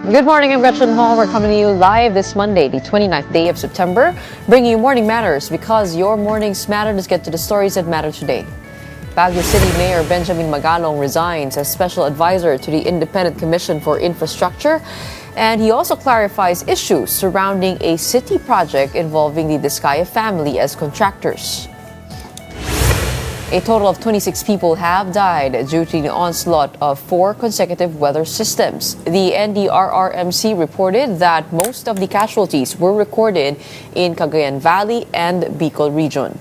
Good morning, I'm Gretchen Ho. We're coming to you live this Monday, the 29th day of September, bringing you Morning Matters because your mornings matter. Let's get to the stories that matter today. Baguio City Mayor Benjamin Magalong resigns as special advisor to the Independent Commission for Infrastructure, and he also clarifies issues surrounding a city project involving the Diskaya family as contractors. A total of 26 people have died due to the onslaught of 4 consecutive weather systems. The NDRRMC reported that most of the casualties were recorded in Cagayan Valley and Bicol region.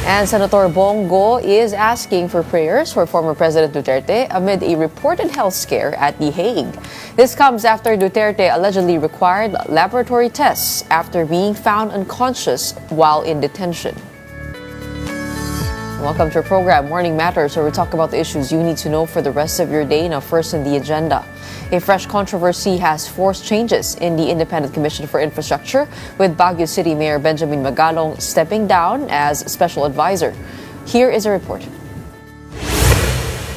And Senator Bongo is asking for prayers for former President Duterte amid a reported health scare at The Hague. This comes after Duterte allegedly required laboratory tests after being found unconscious while in detention. Welcome to our program, Morning Matters, where we talk about the issues you need to know for the rest of your day. Now, first in the agenda, a fresh controversy has forced changes in the Independent Commission for Infrastructure, with Baguio City Mayor Benjamin Magalong stepping down as special advisor. Here is a report.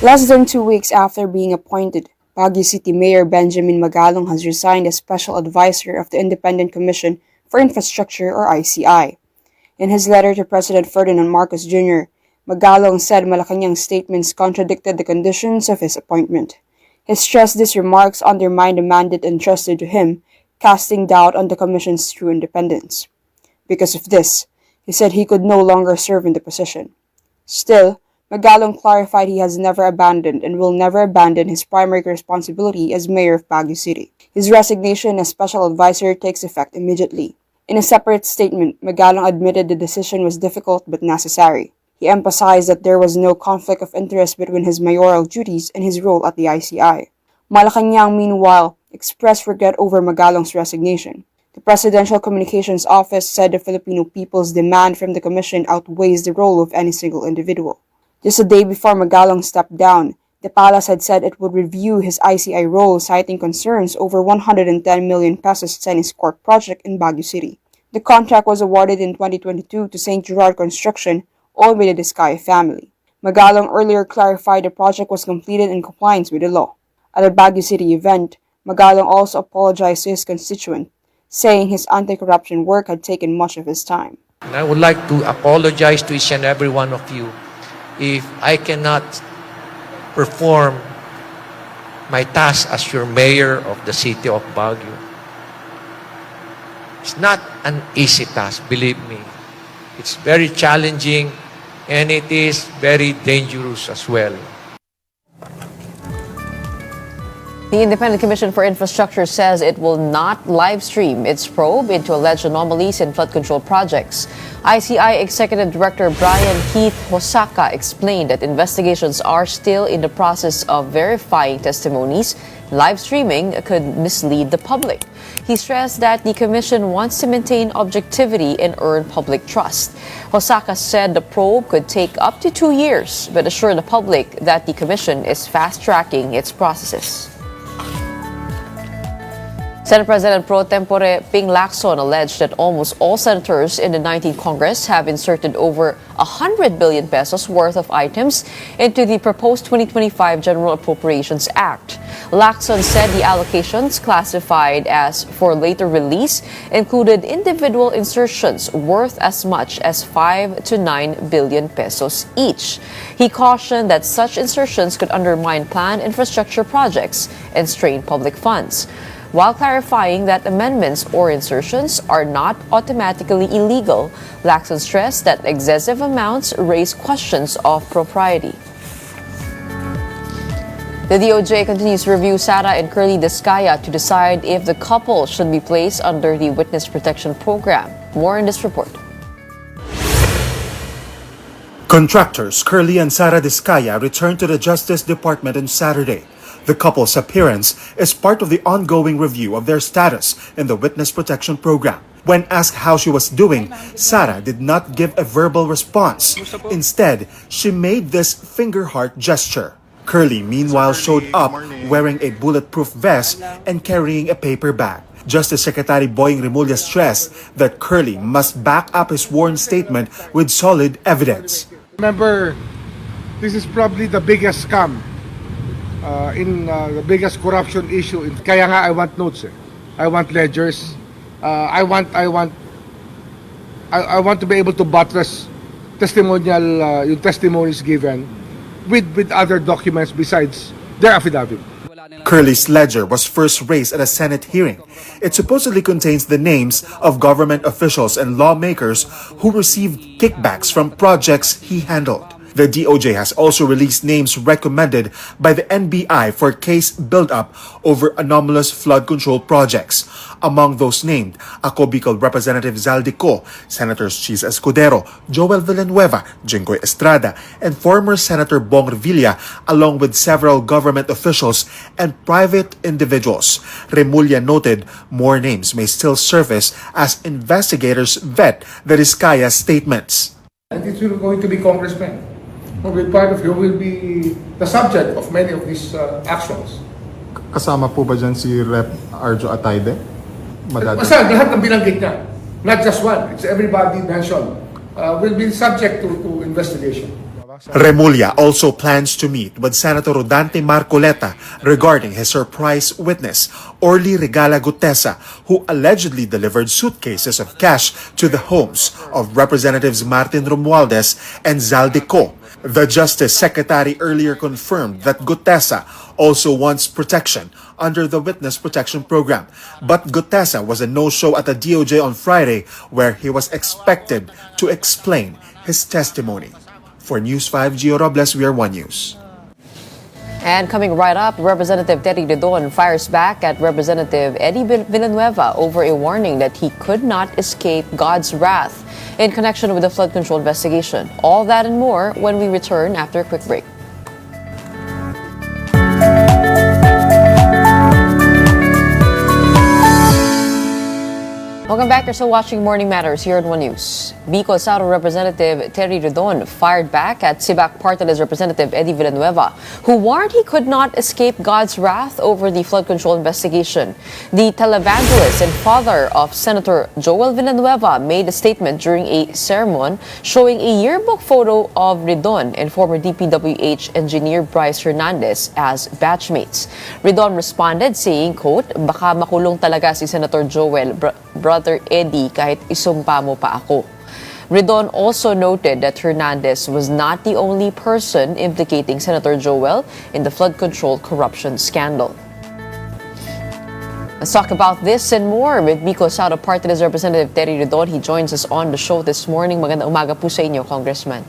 Less than 2 weeks after being appointed, Baguio City Mayor Benjamin Magalong has resigned as special advisor of the Independent Commission for Infrastructure, or ICI. In his letter to President Ferdinand Marcos Jr., Magalong said Malacanang's statements contradicted the conditions of his appointment. He stressed these remarks undermined the mandate entrusted to him, casting doubt on the Commission's true independence. Because of this, he said he could no longer serve in the position. Still, Magalong clarified he has never abandoned and will never abandon his primary responsibility as mayor of Baguio City. His resignation as special advisor takes effect immediately. In a separate statement, Magalong admitted the decision was difficult but necessary. He emphasized that there was no conflict of interest between his mayoral duties and his role at the ICI. Malacanang, meanwhile, expressed regret over Magalong's resignation. The Presidential Communications Office said the Filipino people's demand from the Commission outweighs the role of any single individual. Just a day before Magalong stepped down, the palace had said it would review his ICI role, citing concerns over 110 million pesos tennis court project in Baguio City. The contract was awarded in 2022 to St. Gerard Construction, owned by the Diskaya family. Magalong earlier clarified the project was completed in compliance with the law. At a Baguio City event, Magalong also apologized to his constituent, saying his anti-corruption work had taken much of his time. And I would like to apologize to each and every one of you if I cannot perform my task as your mayor of the city of Baguio. It's not an easy task, believe me. It's very challenging and it is very dangerous as well. The Independent Commission for Infrastructure says it will not live stream its probe into alleged anomalies in flood control projects. ICI Executive Director Brian Keith Hosaka explained that investigations are still in the process of verifying testimonies. Live streaming could mislead the public. He stressed that the Commission wants to maintain objectivity and earn public trust. Hosaka said the probe could take up to 2 years, but assured the public that the Commission is fast-tracking its processes. Senate President Pro Tempore Ping Lacson alleged that almost all senators in the 19th Congress have inserted over 100 billion pesos worth of items into the proposed 2025 General Appropriations Act. Lacson said the allocations, classified as for later release, included individual insertions worth as much as 5 to 9 billion pesos each. He cautioned that such insertions could undermine planned infrastructure projects and strain public funds, while clarifying that amendments or insertions are not automatically illegal. Lacson stressed that excessive amounts raise questions of propriety. The DOJ continues to review Sara and Curly Diskaya to decide if the couple should be placed under the Witness Protection Program. More in this report. Contractors Curly and Sara Diskaya returned to the Justice Department on Saturday. The couple's appearance is part of the ongoing review of their status in the Witness Protection Program. When asked how she was doing, Sara did not give a verbal response. Instead, she made this finger heart gesture. Curly, meanwhile, showed up wearing a bulletproof vest and carrying a paper bag. Justice Secretary Boying Remulla stressed that Curly must back up his sworn statement with solid evidence. Remember, this is probably the biggest scam the biggest corruption issue. Kaya nga I want notes. I want ledgers. I want to be able to buttress yung testimonies given with other documents besides their affidavit. Curly's ledger was first raised at a Senate hearing. It supposedly contains the names of government officials and lawmakers who received kickbacks from projects he handled. The DOJ has also released names recommended by the NBI for case build-up over anomalous flood control projects. Among those named, Ako Bicol Representative Zaldico, Senators Chis Escudero, Joel Villanueva, Jinggoy Estrada, and former Senator Bong Revilla, along with several government officials and private individuals. Remulla noted more names may still surface as investigators vet the Vizcaya statements. And it's going to be congressmen. Who will be the subject of many of these actions. Kasama po ba dyan si Rep. Arjo Atayde? Basta lahat ng binanggit niya. Not just one. It's everybody mentioned. Will be subject to investigation. Remulla also plans to meet with Senator Rodante Marcoleta regarding his surprise witness, Orly Regala Gutesa, who allegedly delivered suitcases of cash to the homes of Representatives Martin Romualdez and Zaldico. The Justice Secretary earlier confirmed that Gutesa also wants protection under the Witness Protection Program. But Gutesa was a no-show at the DOJ on Friday, where he was expected to explain his testimony. For News 5, Gio Robles, we are One News. And coming right up, Representative Terry Redon fires back at Representative Eddie Villanueva over a warning that he could not escape God's wrath in connection with the flood control investigation. All that and more when we return after a quick break. Welcome back. You're still watching Morning Matters here at One News. Bicol South Representative Terry Redon fired back at Sibac Party List Representative Eddie Villanueva, who warned he could not escape God's wrath over the flood control investigation. The televangelist and father of Senator Joel Villanueva made a statement during a sermon showing a yearbook photo of Redon and former DPWH engineer Bryce Hernandez as batchmates. Redon responded saying, quote, "Baka makulong talaga si Senator Joel, Brother Eddie, kahit isumpa mo pa ako." Redon also noted that Hernandez was not the only person implicating Senator Joel in the flood control corruption scandal. Let's talk about this and more with Bicol South Party List Representative Terry Redon. He joins us on the show this morning. Magandang umaga po sa inyo, Congressman.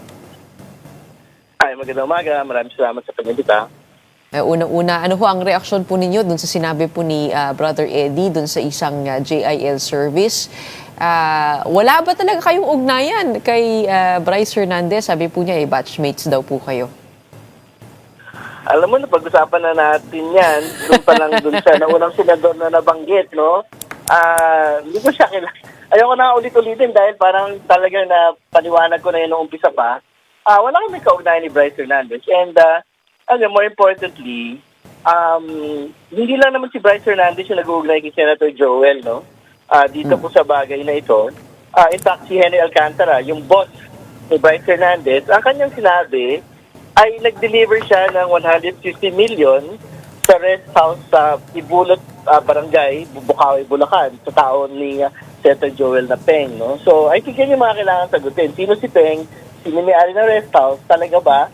Ay, magandang umaga. Maraming salamat sa pag-invita. Unang-una, ano ho ang reaksyon po ninyo dun sa sinabi po ni Brother Eddie dun sa isang JIL service? Wala ba talaga kayong ugnayan kay Bryce Hernandez? Sabi po niya, batchmates daw po kayo. Alam mo, napag-usapan na natin yan. Doon pa lang doon sa naunang senador na nabanggit, no? Hindi ko siya kilala. Ayoko na ulit-ulitin dahil parang talagang na paniwanag ko na yun noong umpisa pa. Wala kami kaugnayan ni Bryce Hernandez. And more importantly, hindi lang naman si Bryce Hernandez yung nag-uugnay kay Senator Joel, no? Dito po sa bagay na ito. In fact, si Henry Alcantara, yung boss ni Bryce Hernandez, ang kanyang sinabi ay nag-deliver siya ng 150 million sa rest house sa Ibulot Barangay, Bukawi, Bulacan, sa taon ni Senator Joel na Peng, no? So, I think yan yung mga kailangan sagutin. Sino si Peng? Sino may-ari ng rest house? Talaga ba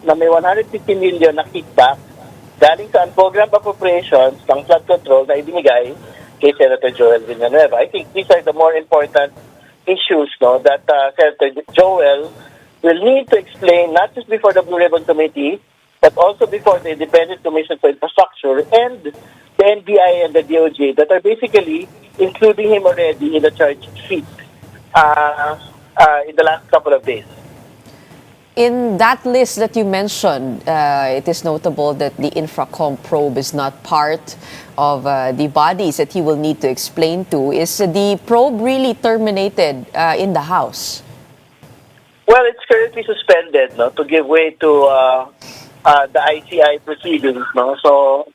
na may 150 million na kickback galing sa unprogrammed appropriations ng flood control na ibinigay kay Senator Joel Villanueva? I think these are the more important issues, no, that Senator Joel will need to explain not just before the Blue Ribbon Committee, but also before the Independent Commission for Infrastructure and the NBI and the DOJ that are basically including him already in the charge sheet in the last couple of days. In that list that you mentioned, it is notable that the Infracom probe is not part of the bodies that he will need to explain to. Is the probe really terminated in the House? Well, it's currently suspended, no, to give way to the ICI proceedings, no. So,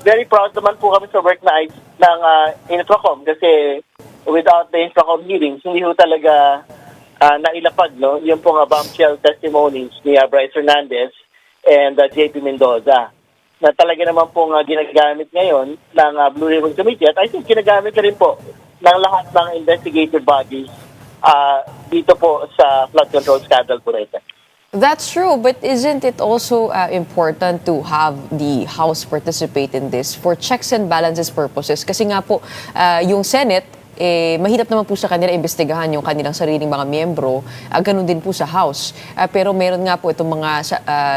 very proud naman po kami sa work ng Infracom kasi without the Infracom hearings, hindi ho talaga nailapag, no, yung pong bombshell testimonies ni Bryce Hernandez and JP Mendoza na talaga naman pong ginagamit ngayon ng Blue Ribbon Committee at I think ginagamit na rin po ng lahat ng investigative bodies dito po sa flood control scandal po na ito. That's true, but isn't it also important to have the House participate in this for checks and balances purposes? Kasi nga po, yung Senate, mahirap naman po sa kanila imbestigahan yung kanilang sariling mga miyembro, ganun din po sa House. Pero meron nga po itong mga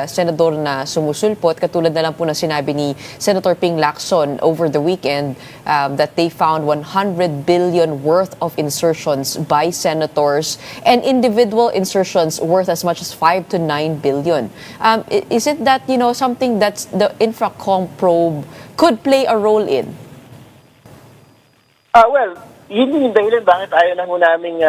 senador na sumusulpot, katulad na lang po na sinabi ni Senator Ping Lacson over the weekend that they found 100 billion worth of insertions by senators and individual insertions worth as much as 5 to 9 billion. Isn't that, something that the Infracom probe could play a role in? Well, yun yung dahilan bakit ayaw na ho namin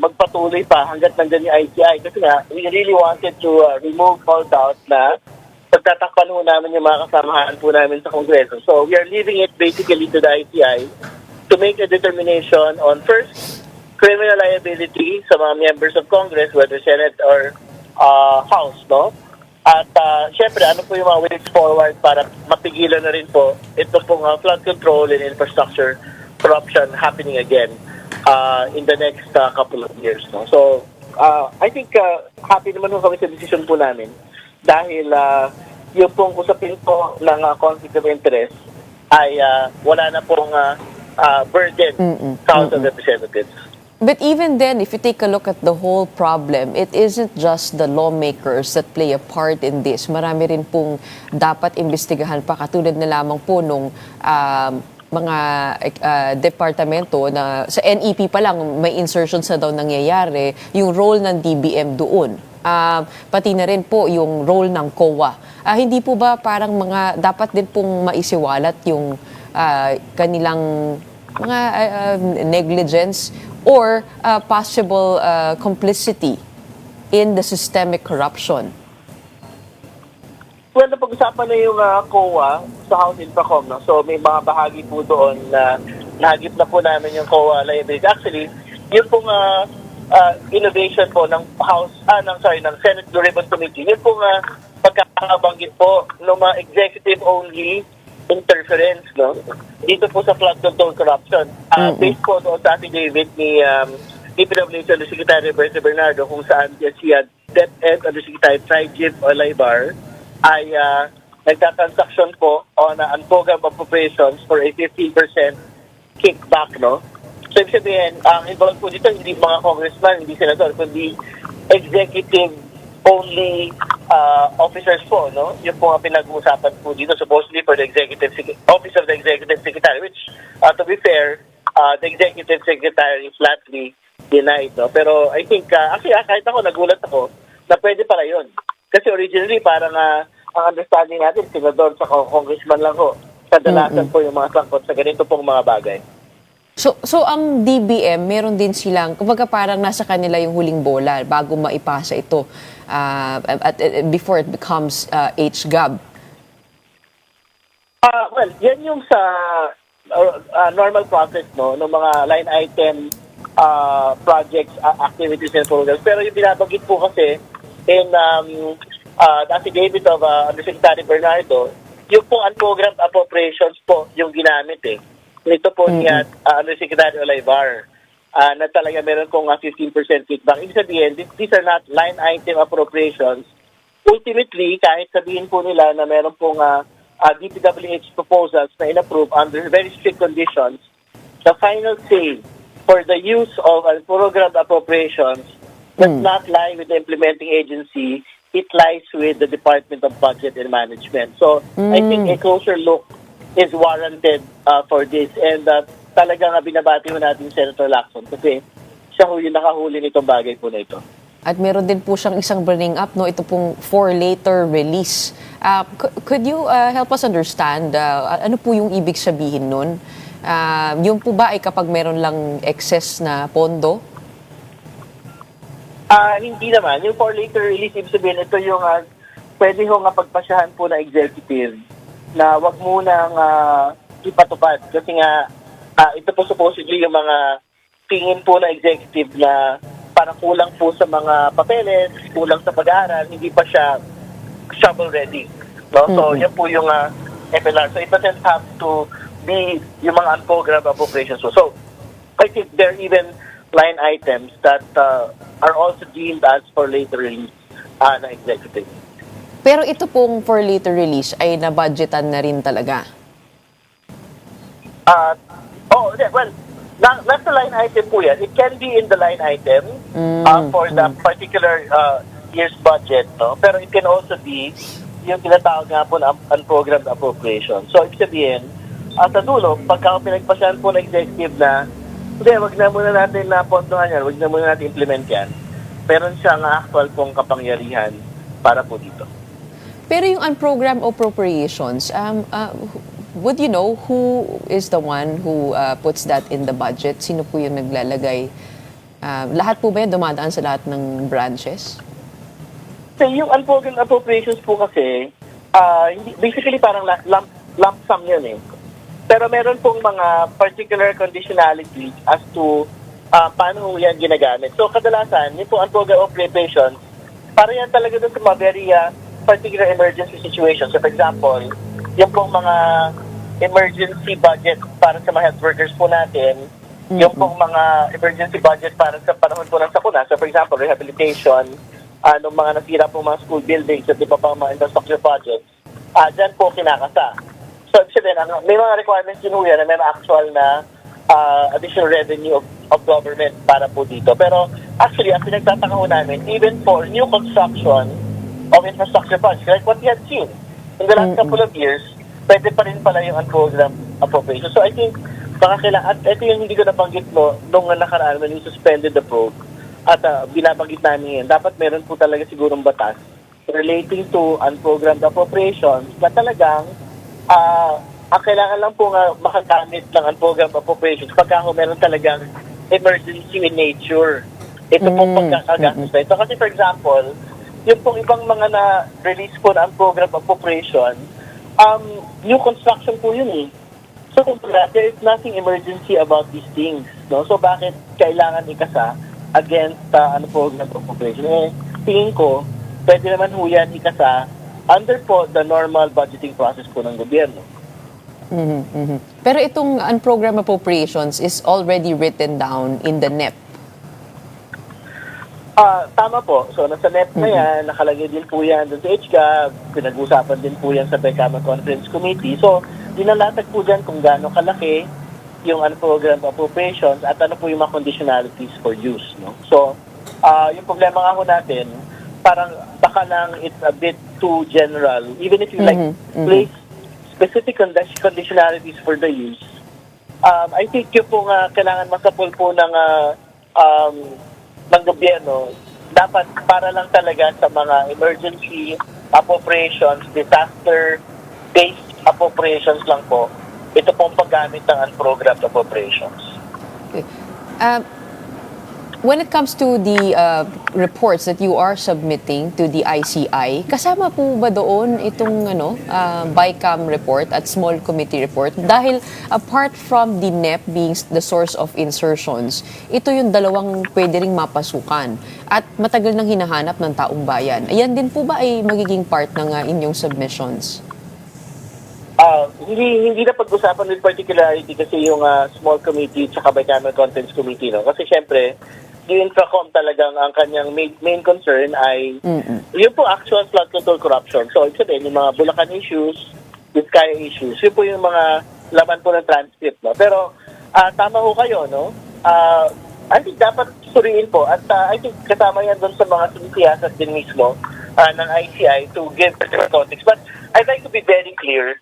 magpatuloy pa hanggat nandyan yung ICI. Kasi nga, we really wanted to remove all doubt na pagtatakpan ho namin yung mga kasamahan po namin sa Kongreso. So, we are leaving it basically to the ICI to make a determination on first, criminal liability sa mga members of Congress, whether Senate or House, no? At syempre, ano po yung mga ways forward para mapigilan na rin po ito pong flood control and infrastructure corruption happening again in the next couple of years. No? So, I think happy naman kami sa decision po namin dahil yung pong usapin po ng conflict of interest ay wala na pong burden sa House of Representatives. But even then, if you take a look at the whole problem, it isn't just the lawmakers that play a part in this. Marami rin pong dapat imbestigahan pa, katulad na lamang po nung mga departamento na sa NEP pa lang may insertions na daw nangyayari, yung role ng DBM doon. Pati na rin po yung role ng COA. Hindi po ba parang dapat din pong maisiwalat yung kanilang mga negligence or possible complicity in the systemic corruption? Well, napag-usapan na yung COA sa House Infracom. No? So, may mga bahagi po doon na nahagip na po namin yung COA liability. Actually, yung pong innovation po ng ng Senate Blue Ribbon Committee, yun pong pagkakabanggit po ng mga executive-only interference, no? Dito po sa flood control corruption. Based po doon sa affidavit ni DPWH Undersecretary Berto Bernardo kung saan siya DepEd Undersecretary Trigib Olaybar ay nagtatransaction po on unprogram appropriations for a 15% kickback, no? So, ibig sabihin, ang involved po dito, hindi mga congressman, hindi senador, kundi executive-only officers po, no? Yung po ang pinag-uusapan po dito, supposedly for the Office of the Executive Secretary, which, to be fair, the Executive Secretary flatly denied, no? Pero I think, actually, kahit ako, nagulat ako, na pwede pala yun. Kasi originally, parang ang understanding natin, senador sa congressman lang ho. Kadalasan po yung mga sangkot sa ganito pong mga bagay. So ang DBM, meron din silang, kumbaga parang nasa kanila yung huling bola bago maipasa ito before it becomes HGAB. Well, yan yung sa normal process, no, ng mga line item projects, activities and programs. Pero yung binabagit po kasi in the affidavit of Undersecretary Bernardo, yung pong unprogrammed appropriations po yung ginamit eh. Ito po niya Undersecretary Olaybar na talaga meron pong 15% kickback. Ibig sabihin, these are not line item appropriations. Ultimately, kahit sabihin po nila na meron pong DPWH proposals na inapprove under very strict conditions, the final say for the use of unprogrammed appropriations does not lie with the implementing agency. It lies with the Department of Budget and Management. So, I think a closer look is warranted for this. And talagang binabati mo natin Senator Lacson kasi siya yung nakahuli nitong bagay po na ito. At meron din po siyang isang bringing up, no? Ito pong for later release. Could you help us understand ano po yung ibig sabihin nun? Yung po ba ay kapag meron lang excess na pondo? Hindi naman. Yung for later release, ibig sabihin, ito yung pwede ho nga pagpasyahan po na executive na wag munang ipatupad. Kasi nga, ito po supposedly yung mga tingin po na executive na parang kulang po sa mga papeles, kulang sa pag-aaral, hindi pa siya shovel-ready. No? So, yan po yung FLR. So, it doesn't have to be yung mga unprogrammed appropriations. So, I think there are even line items that are also deemed as for later release na executive. Pero ito pong for later release ay na-budgetan na rin talaga. Well, nasa line item po yan. It can be in the line item for the particular year's budget, no? Pero it can also be yung tinatawag nga po na unprogrammed appropriation. So, ibig sabihin, sa dulo, pagka pinagpasyahan po ng executive na, hindi, wag na muna natin napondohan yan, wag na muna natin implement yan. Meron siyang actual pong kapangyarihan para po dito. Pero yung unprogrammed appropriations, would you know who is the one who puts that in the budget? Sino po yung naglalagay? Lahat po ba yan dumadaan sa lahat ng branches? So, yung unprogrammed appropriations po kasi, basically parang lump sum yun eh. Pero meron pong mga particular conditionalities as to paano yan ginagamit. So, kadalasan, yung pong unprogrammed appropriations, para yan talaga dun sa mga very particular emergency situations. So, for example, yung pong mga emergency budget para sa mga health workers po natin, yung pong mga emergency budget para sa panahon po ng sakuna. So, for example, rehabilitation, ng mga nasira po mga school buildings at iba pang mga infrastructure projects, dyan po kinakasa. So, may mga requirements din yan na may actual na additional revenue of government para po dito. Pero, actually, ang pinagtataka ho namin, even for new construction of infrastructure projects, like what we had seen in the last couple of years, pwede pa rin pala yung unprogrammed appropriation. So, I think, baka kailangan, at ito yung hindi ko nabanggit mo nung nakaraan when we suspended the probe, at binabanggit namin yan, dapat meron po talaga sigurong batas relating to unprogrammed appropriations na talagang ang kailangan lang po nga makagamit ng unprogrammed appropriations pagka meron talagang emergency in nature. Ito pong pagkakagastos na ito. Kasi for example, yung pong ibang mga na-release po na unprogrammed appropriation, new construction po yun eh. So, there is nothing emergency about these things. No? So, bakit kailangan ikasa against unprogrammed appropriation? Tingin ko, pwede naman ho yan ikasa under po the normal budgeting process po ng gobyerno. Pero itong unprogrammed appropriations is already written down in the NEP. Tama po. So, nasa NEP na yan, nakalagay din po yan doon sa HCAB, pinag-usapan din po yan sa Bicameral Conference Committee. So, dinalatag po dyan kung gaano kalaki yung unprogrammed appropriations at ano po yung mga conditionalities for use. No? So, yung problema nga ho natin, parang baka lang it's a bit too general. Even if you place specific conditionalities for the use, I think yung po kailangan masapul po ng gobyerno, dapat para lang talaga sa mga emergency appropriations, disaster-based appropriations lang po, ito pong paggamit ng unprogrammed appropriations. Okay. When it comes to the reports that you are submitting to the ICI, kasama po ba doon itong BICAM report at small committee report? Dahil apart from the NEP being the source of insertions, ito yung dalawang pwede ring mapasukan at matagal nang hinahanap ng taong bayan. Ayan din po ba ay magiging part ng inyong submissions? Hindi na pag-usapan with particularity kasi yung small committee at Bicameral Conference Committee. No? Kasi syempre, yung Infracom talagang ang kanyang main concern ay yun po actual flood control corruption. So, ibig sabihin, yung mga Bulacan issues, Vizcaya issues, yun po yung mga laman po ng transcript. No? Pero, tama ho kayo, no? I think dapat suriin po at I think kasama yan doon sa mga sinisiyasat din mismo ng ICI to give particular context. But I'd like to be very clear,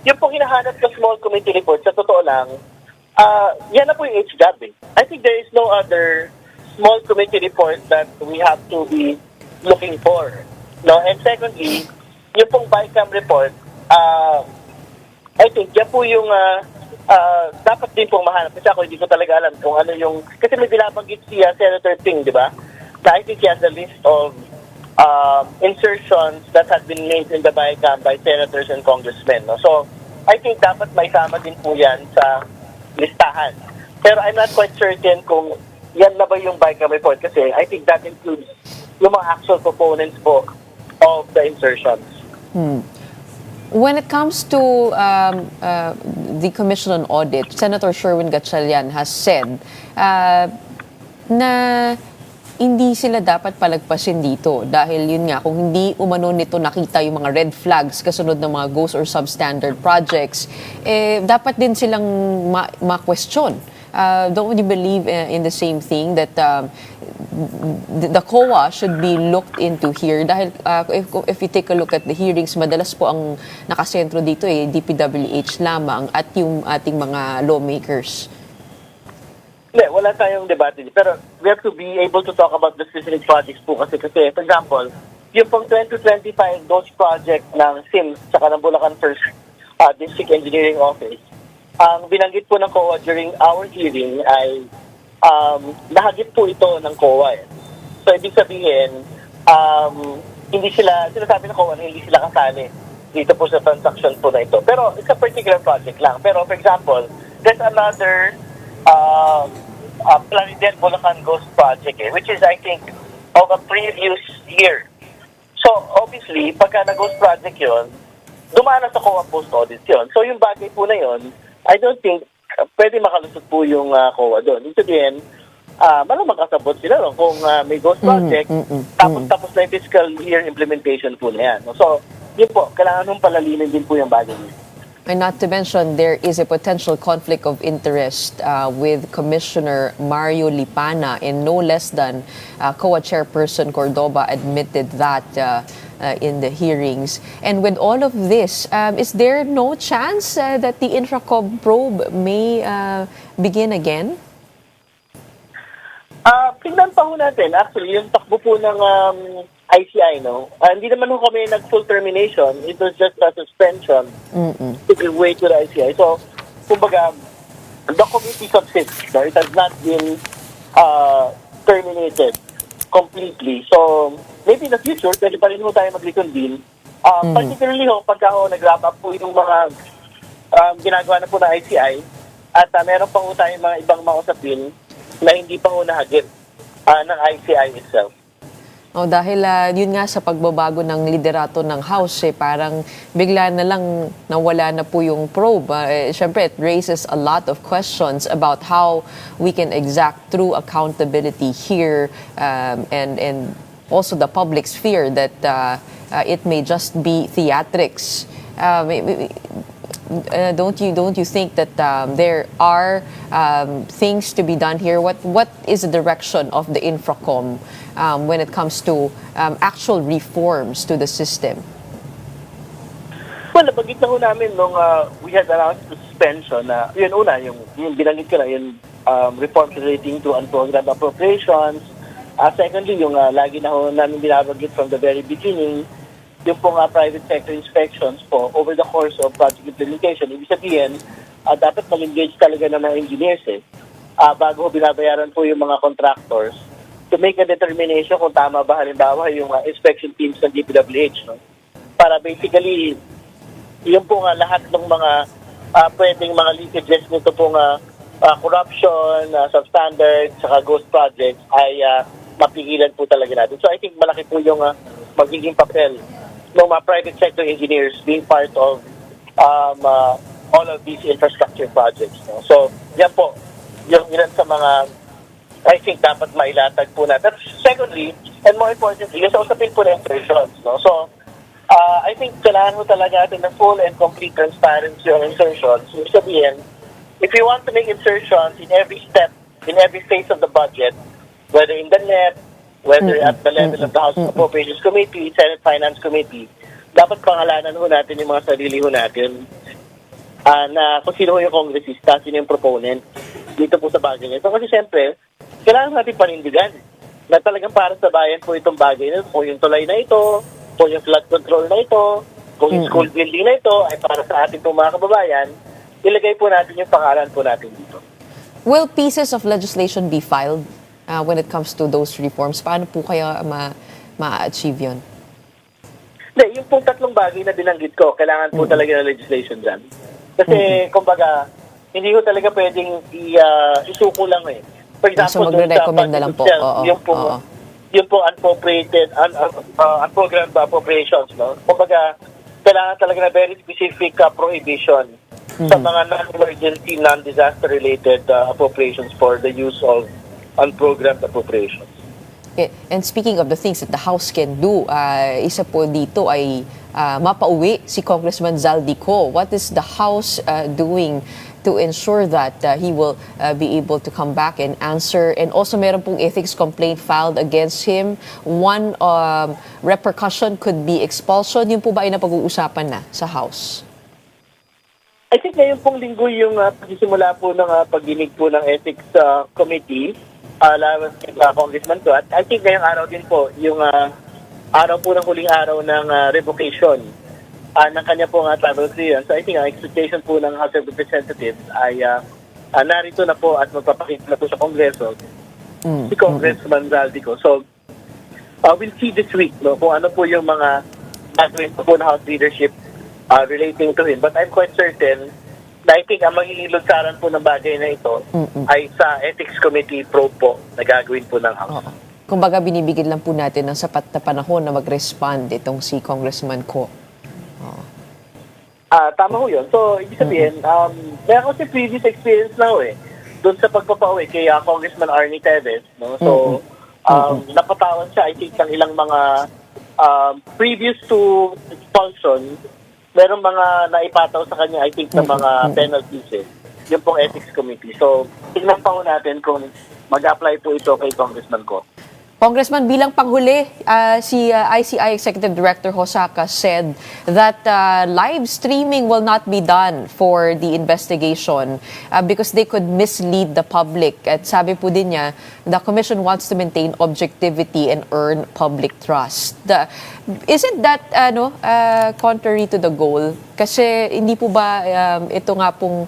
yung pong hinahanap ng small committee report, sa totoo lang, yan na po yung HGAB. I think there is no other small committee report that we have to be looking for. No? And secondly, yung pong BICAM report, I think yan po yung dapat din pong mahanap. Kasi ako hindi ko talaga alam kung ano yung... Kasi may binabanggit siya Senator Ting, di ba? Na I think he has a list of insertions that had been made in the BICAM by senators and congressmen. No? So, I think dapat may sama din po yan sa listahan. Pero I'm not quite certain kung yan na ba yung BICAM report kasi I think that includes yung mga actual proponents po of the insertions. When it comes to the Commission on Audit, Senator Sherwin Gatchalian has said na hindi sila dapat palagpasin dito dahil yun nga, kung hindi umano nito nakita yung mga red flags kasunod ng mga ghost or substandard projects, dapat din silang ma-question. Don't you believe in the same thing that the COA should be looked into here? Dahil if you take a look at the hearings, madalas po ang nakasentro dito DPWH lamang at yung ating mga lawmakers. Hindi, wala tayong debate. Pero we have to be able to talk about the specific projects po kasi for example, yung pong 2025 those project ng SIMS saka ng Bulacan First District Engineering Office, ang binanggit po ng COA during our hearing ay nahagip po ito ng COA. So, ibig sabihin, hindi sila, sinasabi ng COA na hindi sila kasali dito po sa transaction po na ito. Pero, it's a particular project lang. Pero, for example, there's another Plaridel Bulacan Ghost Project, which is, I think, of a previous year. So, obviously, pagka na-ghost project yun, dumaan na sa COA post-audit yun. So, yung bagay po na yun, I don't think pwede makalusot po yung COA doon. Ibig sabihin, malamang kasabot sila kung may ghost project, tapos na yung fiscal year implementation po na yan. So, yun po, kailangan nung palalinin din po yung bagay niya. And not to mention, there is a potential conflict of interest with Commissioner Mario Lipana, and no less than COA Chairperson Cordoba admitted that in the hearings. And with all of this, is there no chance that the Infracom probe may begin again? Tingnan pa ho natin. Actually, yung takbo po ng ICI, no? Hindi naman ho kami nag-full termination. It was just a suspension to give way to the ICI. So, kumbaga, the committee subsists. No? It has not been terminated completely. So, maybe in the future, pwede pa rin ho tayo mag-reconvene. Particularly ho, pagka ho nag-wrap up po yung mga ginagawa na po ng ICI at meron pa ho tayong mga ibang mga usapin na hindi pa ho nahagip ng ICI itself. Dahil yun nga sa pagbabago ng liderato ng House, parang bigla na lang nawala na po yung probe. Siyempre, it raises a lot of questions about how we can exact true accountability here, and also the public's fear that it may just be theatrics. Don't you think that there are things to be done here? What is the direction of the Infracom when it comes to actual reforms to the system? Well, nabanggit na ho namin nung we had announced the suspension na yun una, yung binanggit ko na yung reforms relating to unprogrammed appropriations. Secondly, yung lagi na ho namin binabanggit from the very beginning, yung pong private sector inspections po over the course of project implementation. Ibig sabihin, dapat mag-engage talaga ng mga engineers bago binabayaran po yung mga contractors to make a determination kung tama ba halimbawa yung inspection teams ng DPWH. No? Para basically, yung pong lahat ng mga pwedeng mga leakages nito pong corruption, substandard, saka ghost projects ay mapigilan po talaga natin. So I think malaki po yung magiging papel ng mga private sector engineers being part of all of these infrastructure projects. No? So, yan po, yung ilan sa mga I think dapat mailatag po natin. Secondly, and more importantly, yung sa usapin po na insertions. No? So, I think kailangan mo talaga natin ng full and complete transparency on insertions. So, sabihin, if you want to make insertions in every step, in every phase of the budget, whether in the NEP, whether at the level of the House Appropriations Committee, Senate Finance Committee, dapat pangalanan ho natin yung mga sarili ho natin na kung sino yung congressista, sino yung proponent dito po sa bagay nito. Kasi siyempre, kailangan natin panindigan na talagang para sa bayan po itong bagay nito. Kung yung tulay na ito, kung yung flood control na ito, kung yung school building na ito ay para sa ating pong mga kababayan, ilagay po natin yung pangalan po natin dito. Will pieces of legislation be filed when it comes to those reforms? Paano po kaya ma-achieve yun? Hindi, yung pong tatlong bagay na binanggit ko, kailangan po talaga ng legislation dyan. Kasi, kumbaga, hindi ko talaga pwedeng isuko lang eh. For example, so magre-recommend na lang po. Yung pong unappropriated, unprogrammed appropriations, no? Kumbaga, kailangan talaga na very specific prohibition sa mga non-emergency, non-disaster related appropriations for the use of unprogrammed appropriations. And speaking of the things that the House can do, isa po dito ay mapauwi si Congressman Zaldico. What is the House doing to ensure that he will be able to come back and answer? And also meron pong ethics complaint filed against him. One repercussion could be expulsion. Yun po ba ay napag-uusapan na sa House? I think ngayon pong linggo yung pagsisimula po ng pagdinig po ng Ethics Committee, laban sa Congressman ko. At I think ngayong araw din po, yung araw po ng huling araw ng revocation ng kanya pong travel clearance. So I think ang expectation po ng House of Representatives ay narito na po at magpapakita na po sa Kongreso si Congressman Zaldico. So we'll see this week kung ano po yung mga gagawin po ng House leadership relating to him. But I'm quite certain na I think ang magigilugsaran po ng bagay na ito ay sa Ethics Committee probe po na gagawin po ng House. Kumbaga binibigyan lang po natin ng sapat na panahon na mag-respond itong si Congressman Ko. Tama ho yun. So, ibig sabihin, meron kasi previous experience na ho doon sa pagpapauwi kay Congressman Arnie Teves. No? So, napatawan siya, I think, ng ilang mga previous to expulsion, merong mga naipataw sa kanya, I think, na mga penalties yung pong Ethics Committee. So, tingnan pa ho natin kung mag-apply po ito kay Congressman Ko. Congressman, bilang panghuli, si ICI Executive Director Hosaka said that live streaming will not be done for the investigation because they could mislead the public. At sabi po din niya, the Commission wants to maintain objectivity and earn public trust. Isn't that contrary to the goal? Kasi hindi po ba ito nga pong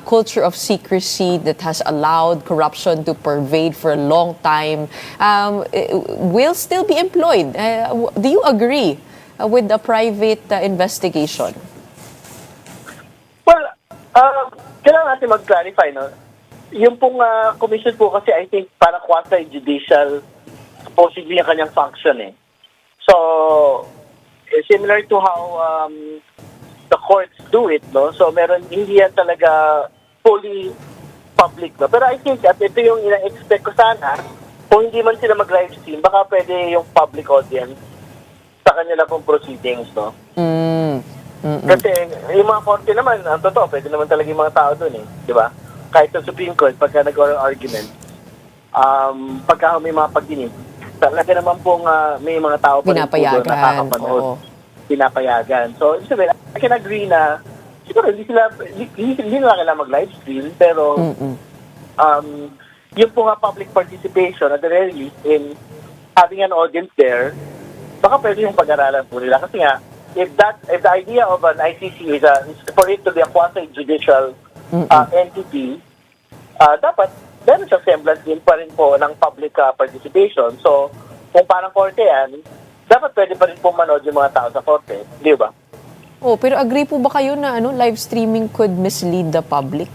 culture of secrecy that has allowed corruption to pervade for a long time will still be employed? Do you agree with the private investigation? Well, kailangan natin mag-clarify, no? Yung pong commission po kasi I think para quasi-judicial supposedly yung kanyang function So, similar to how the courts do it, no? So, hindi yan talaga fully public, no? Pero I think at ito yung ina-expect ko sana, kung hindi man sila mag-live stream, baka pwede yung public audience sa kanila pong proceedings, no? Kasi yung mga korte naman, ang totoo, pwede naman talaga yung mga tao doon di ba? Kahit sa Supreme Court, pagka nag-oral argument, pagka may mga pagdinig, talaga naman pong may mga tao pa rin po doon nakakapanood. Pinapayagan. So, ibig sabihin, I can agree na siguro hindi nila kailangan mag-live stream, pero yung po nga public participation at the very least in having an audience there, baka pwede yung pag-aralan po nila. Kasi nga, if the idea of an ICC is for it to be a quasi-judicial entity, dapat meron siyang semblance din pa rin po ng public participation. So, kung parang korte yan, dapat pwede pa rin po manood yung mga tao sa korte. Di ba? Pero agree po ba kayo na live streaming could mislead the public?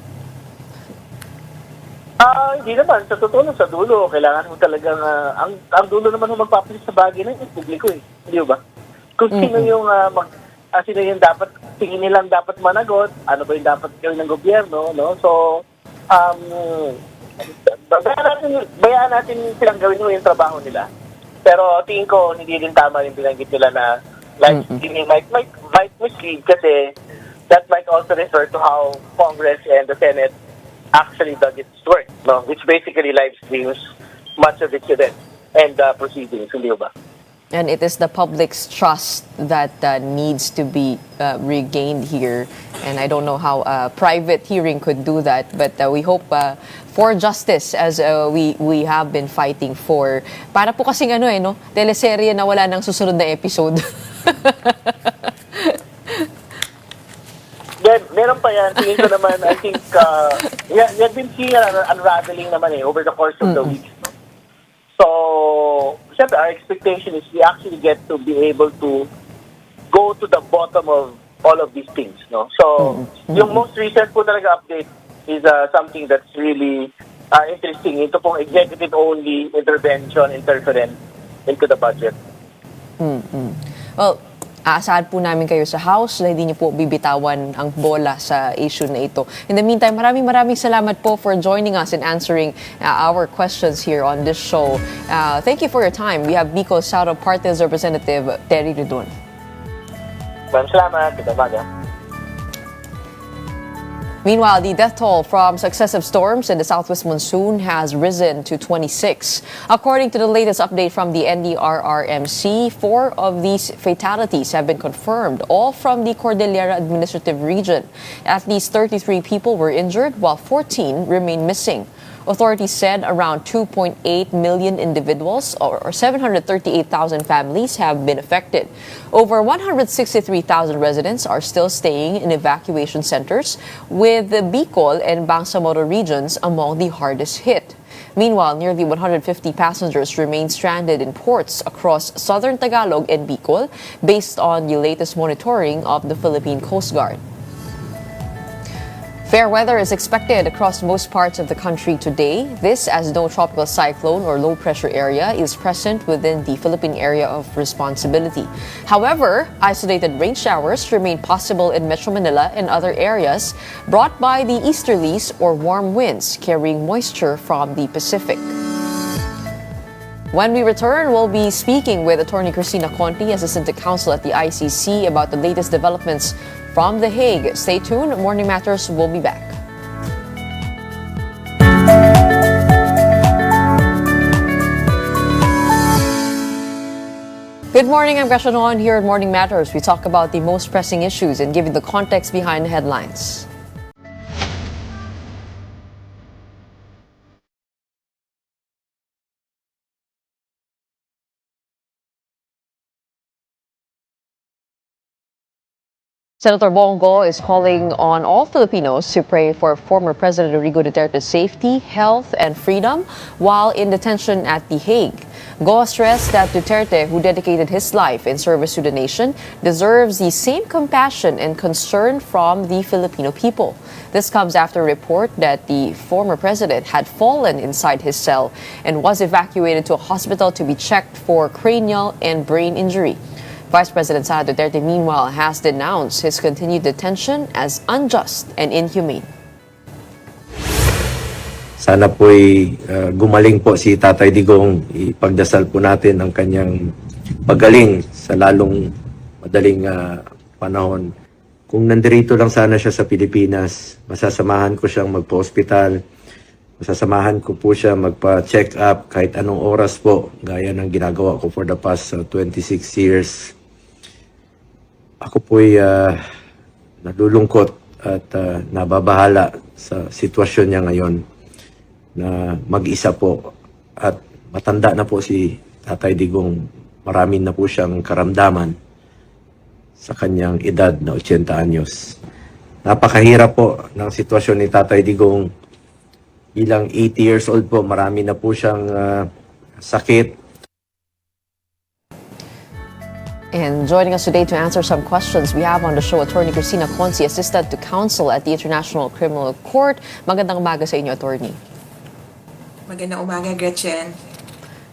Hindi naman. Sa totoo sa dulo, kailangan mo talagang, ang dulo naman magpapalit sa bagay na yung publiko Di ba? Kung sino yung, sino yung dapat, tingin nilang dapat managot, ano ba yung dapat gawin ng gobyerno, no? So, bayaan natin silang gawin yung trabaho nila. Pero tingin ko, hindi din tama yung binanggit nila na live streaming might mislead kasi that might also refer to how Congress and the Senate actually does its work, no? Which basically live streams much of its events and proceedings, hindi ba? And it is the public's trust that needs to be regained here. And I don't know how a private hearing could do that, but we hope for justice as we have been fighting for. Para po kasing teleserye na wala nang susunod na episode. Then, meron pa yan. Tingin ko naman, I think, you've been seeing unraveling naman over the course of the week. No? So, siyempre, our expectation is we actually get to be able to go to the bottom of all of these things. No? So, yung most recent po talaga update is something that's really interesting. Ito pong executive-only intervention, interference into the budget. Well, aasahan po namin kayo sa House na hindi niyo po bibitawan ang bola sa issue na ito. In the meantime, maraming salamat po for joining us and answering our questions here on this show. Thank you for your time. We have Bicol South Party's Representative Terry Ridon. Maraming salamat. Good umaga. Meanwhile, the death toll from successive storms in the southwest monsoon has risen to 26. According to the latest update from the NDRRMC, 4 of these fatalities have been confirmed, all from the Cordillera Administrative Region. At least 33 people were injured, while 14 remain missing. Authorities said around 2.8 million individuals or 738,000 families have been affected. Over 163,000 residents are still staying in evacuation centers, with the Bicol and Bangsamoro regions among the hardest hit. Meanwhile, nearly 150 passengers remain stranded in ports across southern Tagalog and Bicol, based on the latest monitoring of the Philippine Coast Guard. Fair weather is expected across most parts of the country today. This as no tropical cyclone or low pressure area is present within the Philippine area of responsibility. However, isolated rain showers remain possible in Metro Manila and other areas, brought by the easterlies or warm winds carrying moisture from the Pacific. When we return, we'll be speaking with Attorney Cristina Conti, Assistant to Counsel at the ICC, about the latest developments from The Hague. Stay tuned. Morning Matters will be back. Good morning, I'm Gretchen Ho. Here at Morning Matters, we talk about the most pressing issues and give you the context behind the headlines. Senator Bongo is calling on all Filipinos to pray for former President Rodrigo Duterte's safety, health, and freedom while in detention at The Hague. Go stressed that Duterte, who dedicated his life in service to the nation, deserves the same compassion and concern from the Filipino people. This comes after a report that the former president had fallen inside his cell and was evacuated to a hospital to be checked for cranial and brain injury. Vice President Sara Duterte, meanwhile, has denounced his continued detention as unjust and inhumane. Sana po'y gumaling po si Tatay Digong. Ipagdasal po natin ang kanyang pagaling sa lalong madaling panahon. Kung nandirito lang sana siya sa Pilipinas, masasamahan ko siyang magpa-hospital. Masasamahan ko po siya magpa-check up kahit anong oras po, gaya ng ginagawa ko for the past 26 years. Ako po'y nalulungkot at nababahala sa sitwasyon niya ngayon na mag-isa po at matanda na po si Tatay Digong. Marami na po siyang karamdaman sa kanyang edad na 80 anyos. Napakahirap po ng sitwasyon ni Tatay Digong. Bilang 80 years old po, marami na po siyang sakit. And joining us today to answer some questions, we have on the show Attorney Cristina Conti, Assistant to Counsel at the International Criminal Court. Magandang umaga sa inyo, Attorney. Magandang umaga, Gretchen.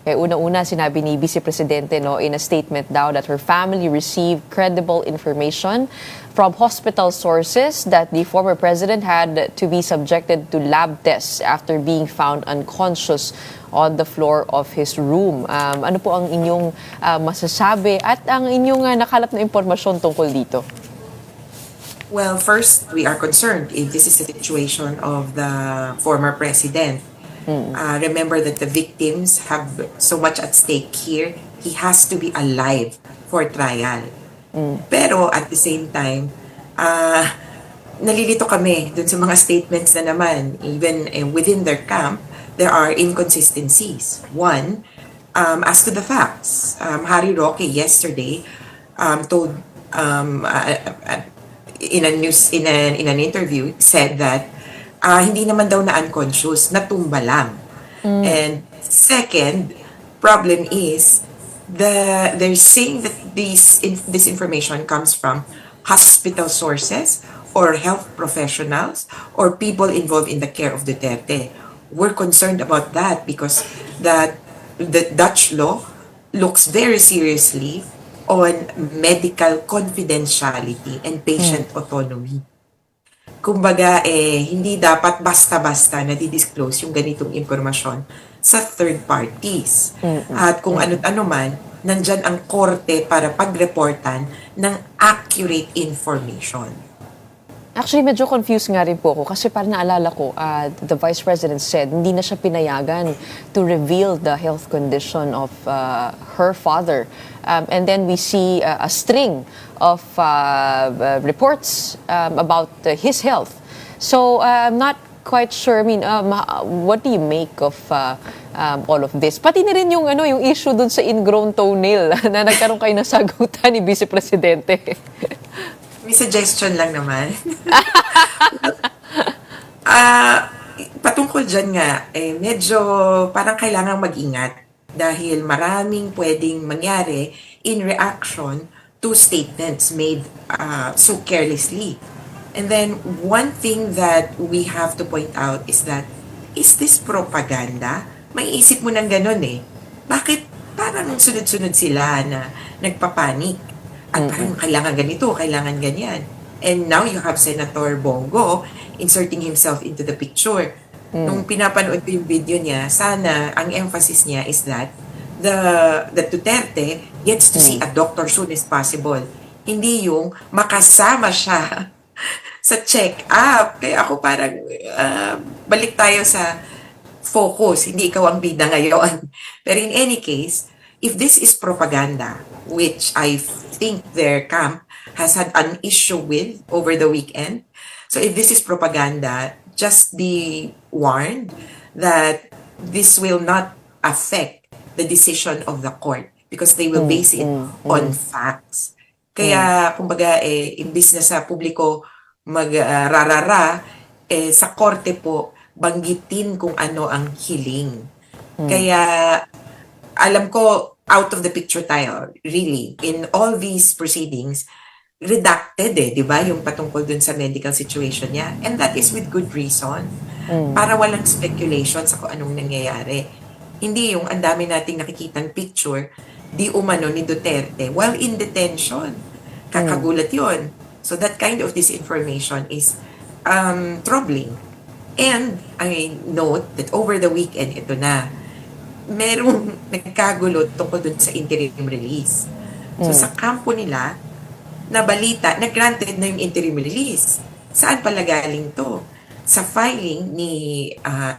Una-una, sinabi ni Vice Presidente in a statement daw that her family received credible information from hospital sources that the former president had to be subjected to lab tests after being found unconscious on the floor of his room. Ano po ang inyong masasabi at ang inyong nakalap na impormasyon tungkol dito? Well, first, we are concerned if this is a situation of the former president. Remember that the victims have so much at stake here. He has to be alive for trial. Pero at the same time, nalilito kami dun sa mga statements na naman, even within their camp, there are inconsistencies. One, as to the facts, Harry Roque yesterday told in an interview said that hindi naman daw na unconscious, natumba lang. And second problem is they're saying that this information comes from hospital sources or health professionals or people involved in the care of Duterte. We're concerned about that because the Dutch law looks very seriously on medical confidentiality and patient autonomy. Kumbaga, hindi dapat basta-basta na di-disclose yung ganitong impormasyon sa third parties. At kung ano't ano man, nandyan ang korte para pagreportan ng accurate information. Actually, medyo confused nga rin po ako kasi parang naalala ko, the Vice President said hindi na siya pinayagan to reveal the health condition of her father. And then we see a string of reports about his health. So I'm not quite sure. I mean, what do you make of all of this? Pati na rin yung issue dun sa ingrown toenail na nagkaroon kayo ng sagutan ni Vice Presidente. May suggestion lang naman. Patungkol dyan nga, medyo parang kailangang mag-ingat dahil maraming pwedeng mangyari in reaction to statements made so carelessly. And then one thing that we have to point out is that, is this propaganda? May isip mo ng ganun Bakit parang sunod-sunod sila na nagpapanik? At parang kailangan ganito, kailangan ganyan. And now you have Senator Bongo inserting himself into the picture. Nung pinapanood ko yung video niya, sana ang emphasis niya is that the Duterte gets to see a doctor soon as possible. Hindi yung makasama siya sa check-up. Kaya ako parang balik tayo sa focus. Hindi ikaw ang bida ngayon. Pero in any case, if this is propaganda, which I think their camp has had an issue with over the weekend. So if this is propaganda, just be warned that this will not affect the decision of the court because they will base it on facts. Kaya, kumbaga, imbis na sa publiko magrarara, sa korte po, banggitin kung ano ang hiling. Kaya, alam ko, out of the picture tayo, really. In all these proceedings, redacted di ba? Yung patungkol dun sa medical situation niya. And that is with good reason. Para walang speculation sa kung anong nangyayari. Hindi yung ang dami nating nakikitang picture, di umano ni Duterte while in detention. Kakagulat yun. So that kind of disinformation is troubling. And I note that over the weekend, ito na, merong nagkagulo tungkol dun sa interim release. So sa kampo nila, na balita, na-granted na yung interim release. Saan pala galing to? Sa filing ni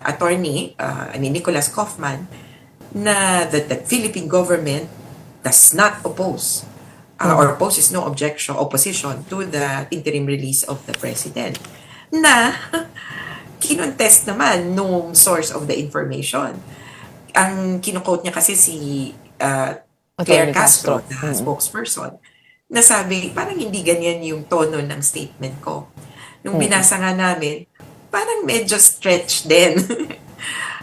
attorney, ni Nicholas Kaufman, na the Philippine government does not oppose or poses no opposition to the interim release of the president. Na kinontest naman nung source of the information. Ang kino-quote niya kasi si Claire Castro, the spokesperson, na sabi, parang hindi ganyan yung tono ng statement ko. Nung binasa nga namin, parang medyo stretch din.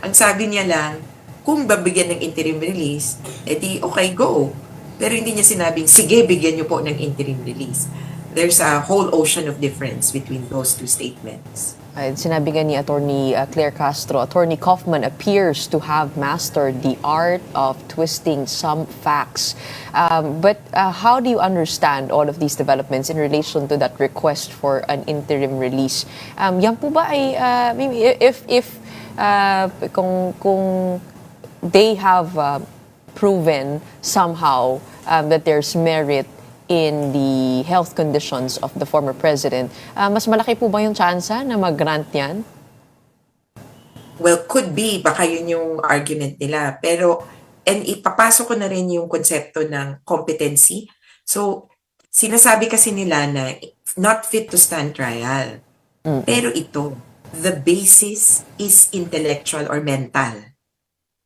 Ang sabi niya lang, kung babigyan ng interim release, edi okay, go. Pero hindi niya sinabing, sige, bigyan niyo po ng interim release. There's a whole ocean of difference between those two statements. Sinabi nga ni Attorney Claire Castro, Attorney Kaufman appears to have mastered the art of twisting some facts. But how do you understand all of these developments in relation to that request for an interim release? Yan po ba ay, kung they have proven somehow that there's merit in the health conditions of the former president, mas malaki po ba yung tsansa na mag-grant yan? Well, could be. Baka yun yung argument nila. Pero, and ipapasok ko na rin yung konsepto ng competency. So, sinasabi kasi nila na not fit to stand trial. Pero ito, the basis is intellectual or mental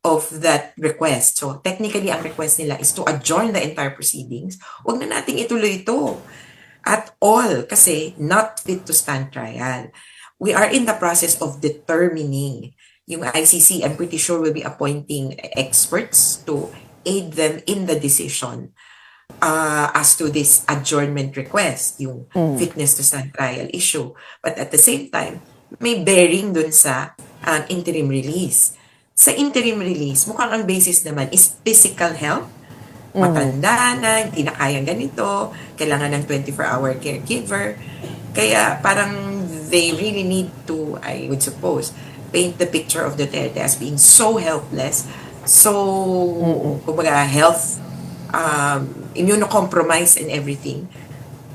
of that request. So, technically, ang request nila is to adjourn the entire proceedings. Huwag na nating ituloy ito at all kasi not fit to stand trial. We are in the process of determining. Yung ICC, I'm pretty sure, will be appointing experts to aid them in the decision as to this adjournment request, yung fitness to stand trial issue. But at the same time, may bearing dun sa interim release. Sa interim release, mukhang ang basis naman is physical health matanda na, hindi na kayang ganito, kailangan ng 24-hour caregiver. Kaya parang they really need to, I would suppose, paint the picture of Duterte as being so helpless, so, kumbaga, health, immunocompromised and everything,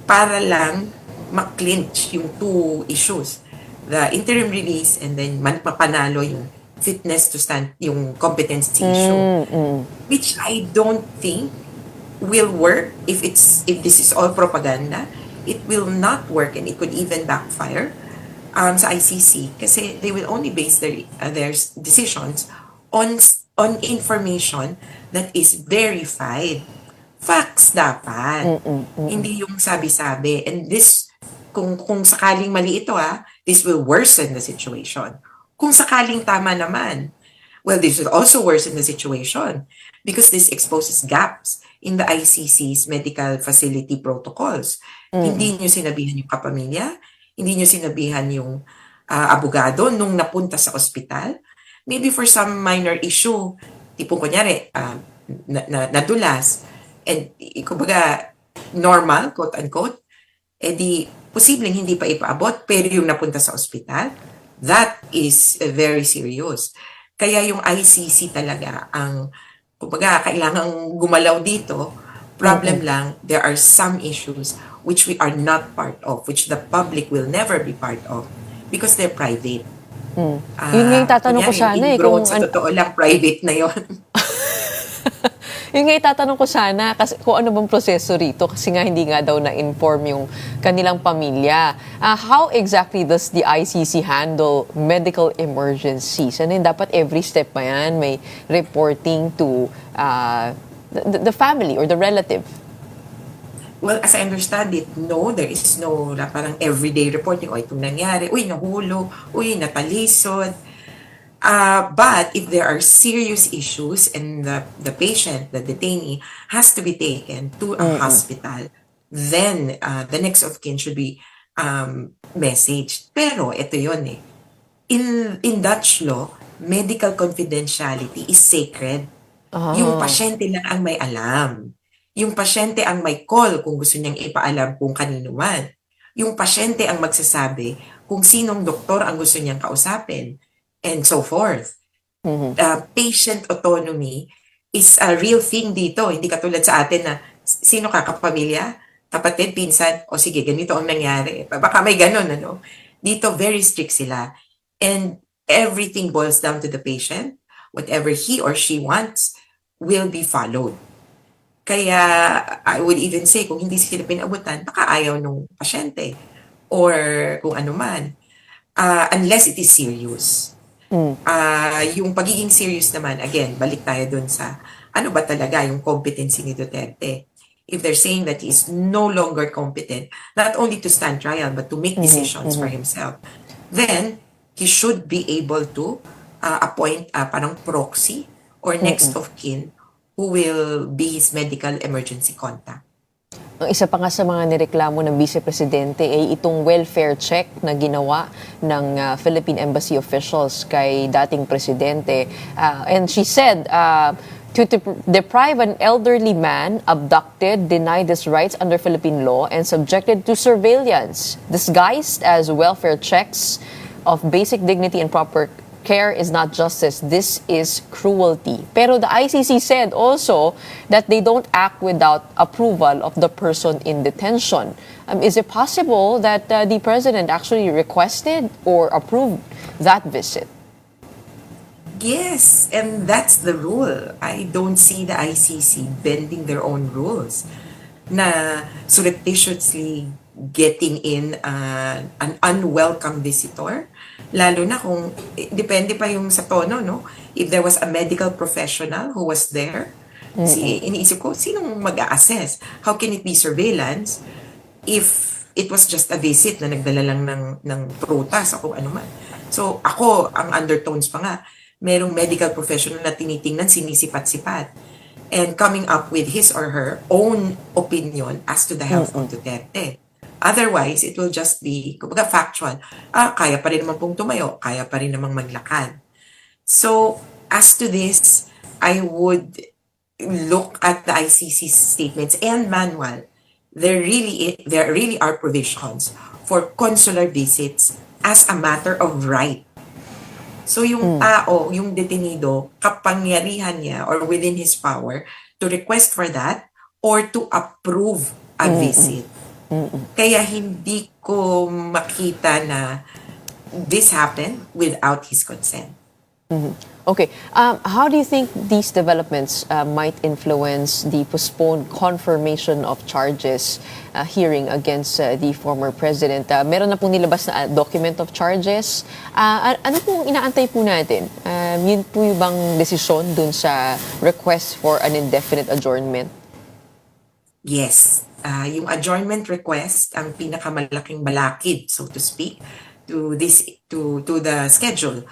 para lang ma-clinch yung two issues. The interim release and then mapanalo yung fitness to stand, yung competency issue. Which I don't think will work if this is all propaganda. It will not work and it could even backfire sa ICC kasi they will only base their decisions on information that is verified. Facts dapat. Hindi yung sabi-sabi. And this, kung sakaling mali ito this will worsen the situation. Kung sakaling tama naman, well, this will also worsen the situation because this exposes gaps in the ICC's medical facility protocols. Hindi nyo sinabihan yung kapamilya, hindi nyo sinabihan yung abogado nung napunta sa ospital. Maybe for some minor issue, tipong kunyari, nadulas, and kumbaga normal, quote-unquote, di posibleng hindi pa ipaabot, pero yung napunta sa ospital, that is very serious. Kaya yung ICC talaga ang, kumbaga, kailangang gumalaw dito. Problem lang, there are some issues which we are not part of, which the public will never be part of because they're private. Yun nga yung tatanong ko sana kung sa totoo lang, private na yon. Yun nga itatanong ko sana kasi kung ano bang proseso rito kasi nga hindi nga daw na-inform yung kanilang pamilya. How exactly does the ICC handle medical emergencies? And then dapat every step pa yan may reporting to the family or the relative? Well, as I understand it, no, there is no parang everyday reporting. O, itong nangyari. Uy, nahulog. Uy, natalisod. But if there are serious issues and the patient, the detainee, has to be taken to a hospital, then the next of kin should be messaged. Pero ito yun In Dutch law, medical confidentiality is sacred. Yung pasyente lang ang may alam. Yung pasyente ang may call kung gusto niyang ipaalam kung kanino man. Yung pasyente ang magsasabi kung sinong doktor ang gusto niyang kausapin. And so forth. Patient autonomy is a real thing dito. Hindi katulad sa atin na sino ka, kapamilya, kapatid, pinsan, o sige, ganito ang nangyari. Baka may ganun, Dito, very strict sila. And everything boils down to the patient. Whatever he or she wants will be followed. Kaya, I would even say, kung hindi sila pinabutan, baka ayaw nung pasyente. Or kung ano man. Unless it is serious. Yung pagiging serious naman, again, balik tayo dun sa ano ba talaga yung competency ni Duterte. If they're saying that he is no longer competent, not only to stand trial, but to make decisions for himself, then he should be able to appoint parang proxy or next of kin who will be his medical emergency contact. Ang isa pa nga sa mga nireklamo ng Vice Presidente ay itong welfare check na ginawa ng Philippine Embassy officials kay dating Presidente. And she said, to deprive an elderly man abducted, denied his rights under Philippine law, and subjected to surveillance, disguised as welfare checks of basic dignity and proper care is not justice. This is cruelty. Pero the ICC said also that they don't act without approval of the person in detention. Is it possible that the president actually requested or approved that visit? Yes, and that's the rule. I don't see the ICC bending their own rules na surreptitiously getting in an unwelcome visitor. Lalo na kung, depende pa yung sa tono, If there was a medical professional who was there, iniisip ko, sinong mag-a-assess? How can it be surveillance if it was just a visit na nagdala lang ng prutas o kung ano man? So, ako, ang undertones pa nga, merong medical professional na tinitingnan, sinisipat-sipat, and coming up with his or her own opinion as to the health of Duterte. Otherwise, it will just be, kumbaga factual. Kaya pa rin naman pong tumayo, kaya pa rin namang maglakad. So, as to this, I would look at the ICC statements and manual, there really are provisions for consular visits as a matter of right. So yung tao, yung detenido, kapangyarihan niya or within his power to request for that or to approve a visit. Kaya hindi ko makita na this happened without his consent. Okay. How do you think these developments might influence the postponed confirmation of charges hearing against the former president? Meron na pong nilabas na document of charges. Ano pong inaantay po natin? Yun po yung bang desisyon dun sa request for an indefinite adjournment? Yes. Yung adjournment request ang pinakamalaking balakid, so to speak, to the schedule.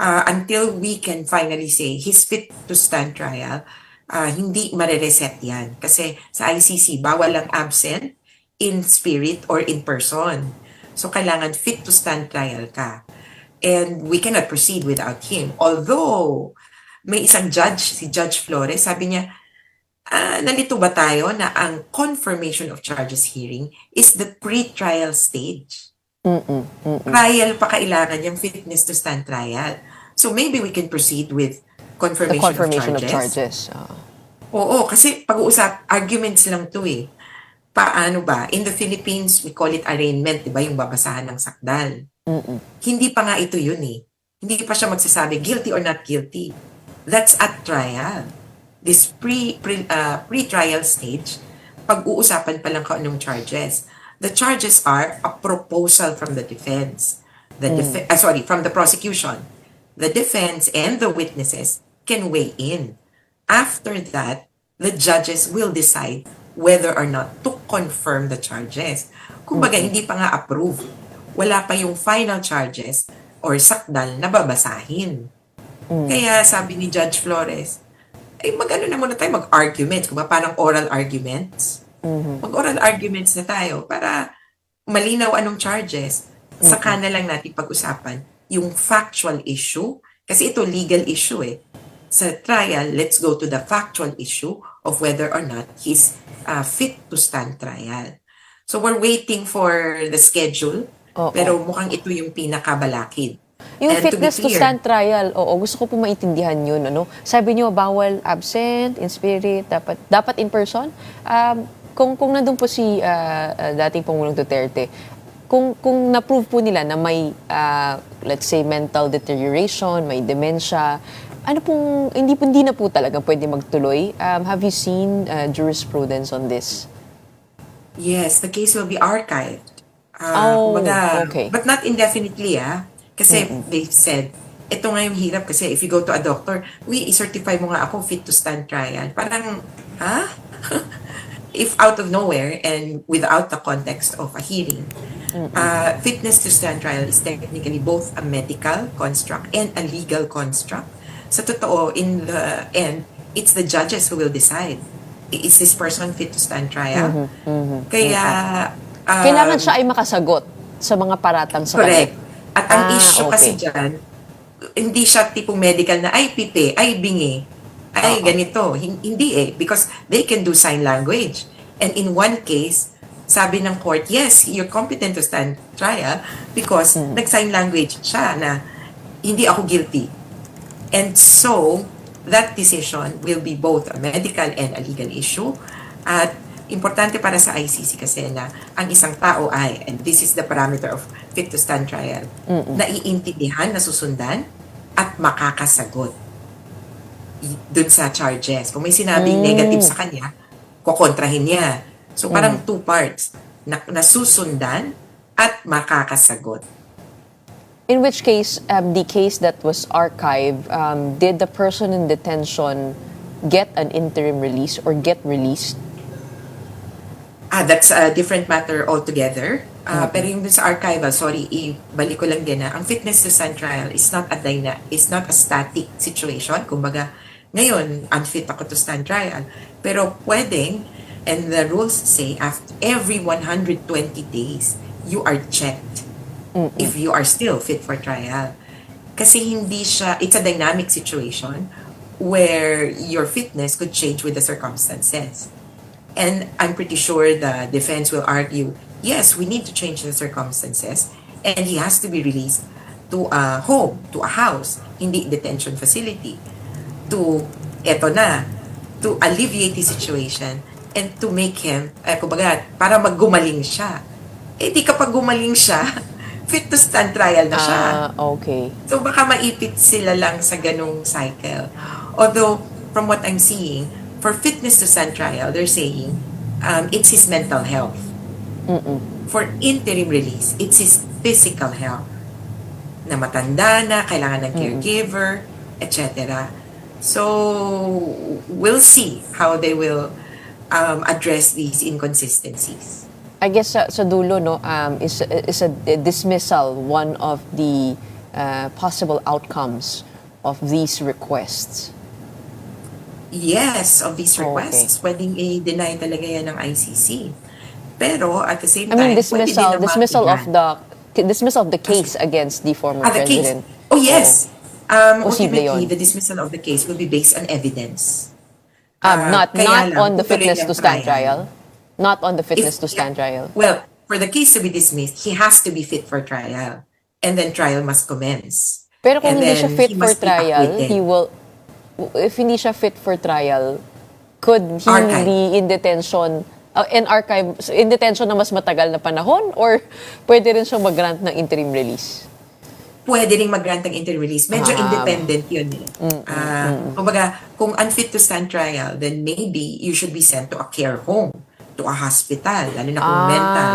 Until we can finally say he's fit to stand trial, hindi marereset yan. Kasi sa ICC, bawal ang absent in spirit or in person. So kailangan fit to stand trial ka. And we cannot proceed without him. Although, may isang judge, si Judge Flores, sabi niya, nalito ba tayo na ang confirmation of charges hearing is the pre-trial stage? Trial pa kailangan yung fitness to stand trial. So maybe we can proceed with confirmation of charges. Oo, kasi pag-uusap, arguments lang to eh. Paano ba? In the Philippines, we call it arraignment, di ba? Yung babasahan ng sakdal. Hindi pa nga ito yun eh. Hindi pa siya magsasabi, guilty or not guilty. That's at trial. This pre-trial stage, pag-uusapan pa lang kung anong charges. The charges are a proposal from the defense. From the prosecution. The defense and the witnesses can weigh in. After that, the judges will decide whether or not to confirm the charges. Kumbaga, hindi pa nga approve. Wala pa yung final charges or sakdal na babasahin. Kaya sabi ni Judge Flores, ay mag-ano na muna tayo, mag-arguments. Kung ba parang oral arguments. Mag-oral arguments na tayo para malinaw anong charges. Saka na lang natin pag-usapan yung factual issue. Kasi ito legal issue eh. Sa trial, let's go to the factual issue of whether or not he's fit to stand trial. So we're waiting for the schedule, pero mukhang ito yung pinakabalakid. Yung fitness to stand trial, gusto ko po maintindihan yun. Ano? Sabi niyo, bawal absent, in spirit, dapat in person. Kung nandun po si dating Pangulong Duterte, kung na-prove po nila na may, let's say, mental deterioration, may dementia, ano pong, hindi na po talaga pwede magtuloy. Have you seen jurisprudence on this? Yes, the case will be archived. Okay. But not indefinitely, Kasi they said, ito nga yung hirap kasi if you go to a doctor, i-certify mo nga ako fit to stand trial. Parang, if out of nowhere and without the context of a hearing, fitness to stand trial is technically both a medical construct and a legal construct. Sa totoo, in the end, it's the judges who will decide. Is this person fit to stand trial? Kaya... kailangan siya ay makasagot sa mga paratang sa correct. At ang issue okay. kasi dyan, hindi siya tipong medical na, ay pipe, ay bingi, ay ganito. Hindi eh, because they can do sign language. And in one case, sabi ng court, yes, you're competent to stand trial because nag-sign language siya na hindi ako guilty. And so, that decision will be both a medical and a legal issue. At importante para sa ICC kasi na ang isang tao ay, and this is the parameter of fit to stand trial, naiintindihan, nasusundan, at makakasagot dun sa charges. Kung may sinabing negative sa kanya, kukontrahin niya. So parang two parts, nasusundan at makakasagot. In which case, the case that was archived, did the person in detention get an interim release or get released? That's a different matter altogether. Pero yung dun sa archival, sorry, ibalik ko lang din na ang fitness to stand trial is not a static situation. Kumbaga, ngayon, unfit ako to stand trial. Pero pwedeng, and the rules say, after every 120 days, you are checked if you are still fit for trial. Kasi hindi siya, it's a dynamic situation where your fitness could change with the circumstances. And I'm pretty sure the defense will argue, yes, we need to change the circumstances, and he has to be released to a home, to a house, hindi detention facility, to, eto na, to alleviate the situation and to make him, kumbaga, para maggumaling siya. Eh di kapag gumaling siya, fit to stand trial na siya. Okay. So baka maipit sila lang sa ganung cycle. Although, from what I'm seeing, for fitness to stand trial, they're saying it's his mental health. For interim release, it's his physical health. Na matanda na, kailangan ng caregiver, etc. So, we'll see how they will address these inconsistencies. I guess sa dulo, no, is a dismissal one of the possible outcomes of these requests? Yes, of these requests. Okay. Pwedeng i-deny talaga yan ng ICC. Pero at the same I mean, time, dismissal of the case against the former the case. president. Oh, yes. Posible Ultimately, yun. the dismissal of the case will be based on evidence. Not Kaya lang, on the tutuloy fitness ang to stand trial. trial. Not on the fitness to stand trial. Well, for the case to be dismissed, he has to be fit for trial. And then trial must commence. Pero kung And hindi then siya fit he for must be trial, acquitted. if hindi siya fit for trial, could he Archive. be in detention, in detention na mas matagal na panahon, or pwede rin siyang mag-grant ng interim release? Pwede ring mag-grant ng interim release. Medyo independent yun eh. Kumbaga, kung unfit to stand trial, then maybe you should be sent to a care home, to a hospital, lalo na kung mental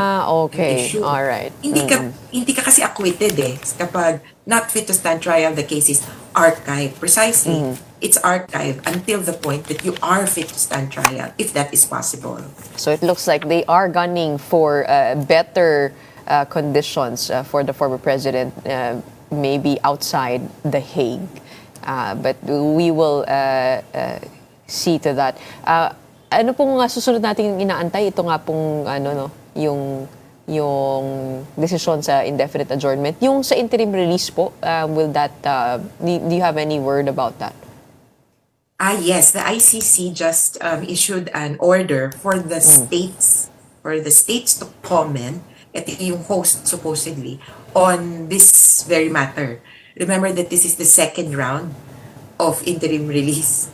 Okay. issue. Alright. Hindi ka kasi acquitted eh. Kapag not fit to stand trial, the case is archived. Precisely, it's archived until the point that you are fit to stand trial, if that is possible. So it looks like they are gunning for better conditions for the former president, maybe outside The Hague. But we will see to that. Ano pong susunod nating inaantay? Ito nga pong yung desisyon sa indefinite adjournment. Yung sa interim release po, will that do you have any word about that? Yes, the ICC just issued an order for the states to comment at yung host supposedly on this very matter. Remember that this is the second round of interim release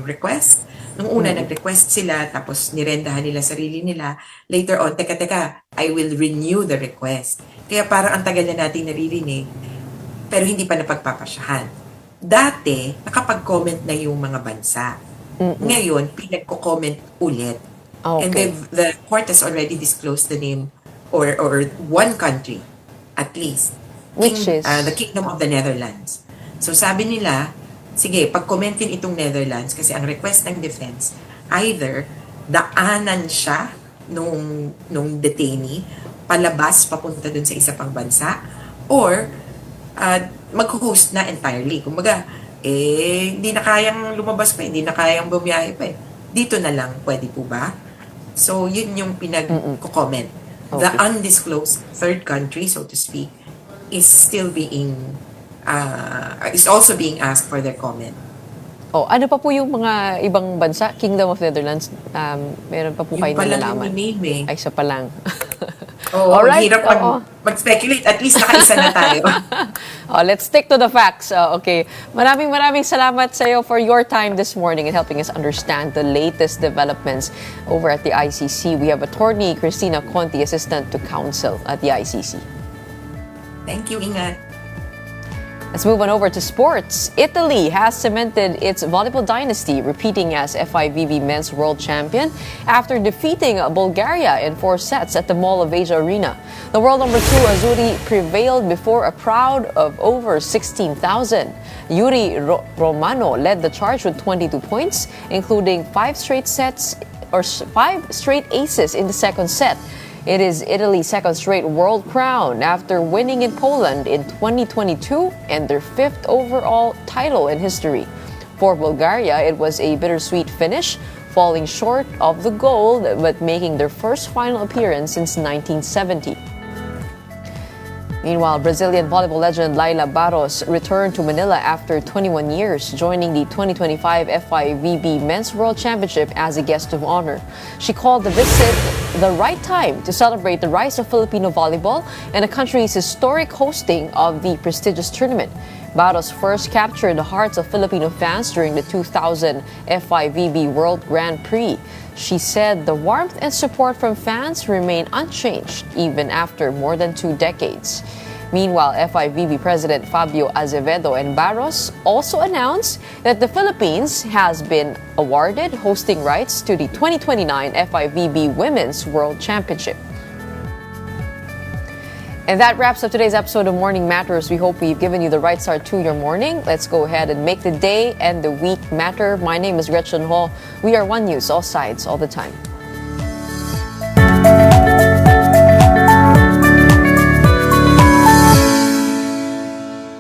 request. Nung una, nag-request sila, tapos nirendahan nila sarili nila. Later on, teka, I will renew the request. Kaya parang ang tagal na natin naririnig, pero hindi pa napagpapasyahan. Dati, nakapag-comment na yung mga bansa. Ngayon, pinagko-comment ulit. Okay. And the court has already disclosed the name or one country, at least. Which is? The Kingdom of the Netherlands. So sabi nila, sige, pag-commentin itong Netherlands kasi ang request ng defense, either daanan siya nung detainee, palabas, papunta dun sa isa pang bansa, or mag-host na entirely. Kumbaga, hindi na kayang lumabas pa, hindi na kayang bumiyahe pa. Dito na lang, pwede po ba? So, yun yung pinag-comment. Okay. The undisclosed third country, so to speak, is still being is also being asked for their comment. Ano pa po yung mga ibang bansa? Kingdom of Netherlands, meron pa po kayo nalalaman? Yung name eh. Ay, isa pa lang. Alright. Hirap mag-speculate. At least nakaisa na tayo. Let's stick to the facts. Okay. Maraming salamat sa iyo for your time this morning and helping us understand the latest developments over at the ICC. We have attorney Cristina Conti, assistant to counsel at the ICC. Thank you, Ingat. Let's move on over to sports. Italy has cemented its volleyball dynasty, repeating as FIVB Men's World Champion after defeating Bulgaria in 4 sets at the Mall of Asia Arena. The world number 2 Azzurri prevailed before a crowd of over 16,000. Yuri Romano led the charge with 22 points, including 5 straight aces in the second set. It is Italy's second straight world crown after winning in Poland in 2022 and their 5th overall title in history. For Bulgaria, it was a bittersweet finish, falling short of the gold but making their first final appearance since 1970. Meanwhile, Brazilian volleyball legend Laila Barros returned to Manila after 21 years, joining the 2025 FIVB Men's World Championship as a guest of honor. She called the visit the right time to celebrate the rise of Filipino volleyball and the country's historic hosting of the prestigious tournament. Barros first captured the hearts of Filipino fans during the 2000 FIVB World Grand Prix. She said the warmth and support from fans remain unchanged even after more than 2 decades. Meanwhile, FIVB President Fabio Azevedo and Barros also announced that the Philippines has been awarded hosting rights to the 2029 FIVB Women's World Championship. And that wraps up today's episode of Morning Matters. We hope we've given you the right start to your morning. Let's go ahead and make the day and the week matter. My name is Gretchen Ho. We are One News, all sides, all the time.